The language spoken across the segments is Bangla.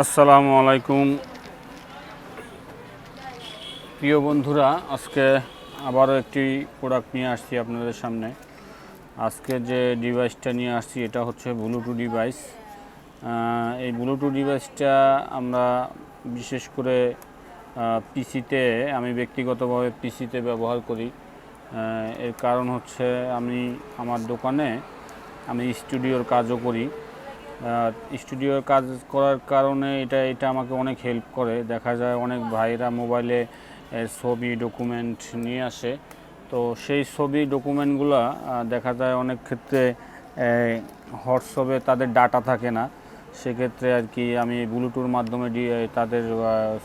আসসালামু আলাইকুম প্রিয় বন্ধুরা, আজকে আবারও একটি প্রোডাক্ট নিয়ে আসছি আপনাদের সামনে। আজকে যে ডিভাইসটা নিয়ে আসছি এটা হচ্ছে ব্লুটুথ ডিভাইস। এই ব্লুটুথ ডিভাইসটা আমরা বিশেষ করে পিসিতে, আমি ব্যক্তিগতভাবে পিসিতে ব্যবহার করি। এর কারণ হচ্ছে আমার দোকানে আমি স্টুডিওর কাজও করি। স্টুডিওর কাজ করার কারণে এটা আমাকে অনেক হেল্প করে। দেখা যায় অনেক ভাইরা মোবাইলে ছবি ডকুমেন্ট নিয়ে আসে, তো সেই ছবি ডকুমেন্টগুলো দেখা যায় অনেক ক্ষেত্রে হোয়াটসঅ্যাপে তাদের ডাটা থাকে না। সেক্ষেত্রে আর কি আমি ব্লুটুথের মাধ্যমে তাদের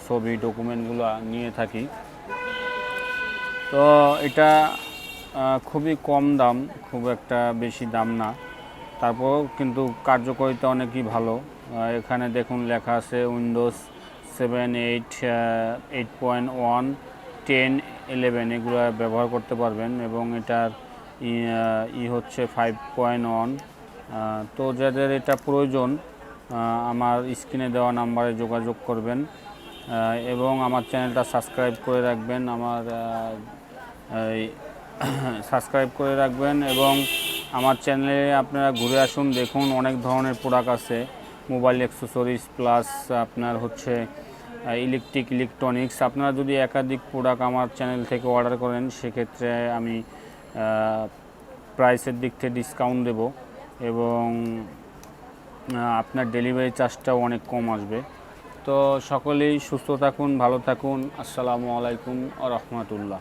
ছবি ডকুমেন্টগুলো নিয়ে থাকি। তো এটা খুবই কম দাম, খুব একটা বেশি দাম না, তারপরেও কিন্তু কার্যকারিতা অনেকই ভালো। এখানে দেখুন লেখা আছে উইন্ডোজ 7, 8, 8.1, 10, 11 এগুলো ব্যবহার করতে পারবেন, এবং এটার হচ্ছে 5.1। তো যাদের এটা প্রয়োজন আমার স্ক্রিনে দেওয়া নাম্বারে যোগাযোগ করবেন, এবং আমার চ্যানেলটা সাবস্ক্রাইব করে রাখবেন। সাবস্ক্রাইব করে রাখবেন এবং আমার চ্যানেলে আপনারা ঘুরে আসুন, দেখুন অনেক ধরনের প্রোডাক্ট আছে, মোবাইল অ্যাক্সেসরিজ প্লাস আপনার হচ্ছে ইলেকট্রনিক্স। আপনারা যদি একাধিক প্রোডাক্ট আমার চ্যানেল থেকে অর্ডার করেন সেক্ষেত্রে আমি প্রাইসের দিক থেকে ডিসকাউন্ট দেব, এবং আপনার ডেলিভারি চার্জটাও অনেক কম আসবে। তো সকলেই সুস্থ থাকুন, ভালো থাকুন। আসসালামু আলাইকুম ওয়া রাহমাতুল্লাহ।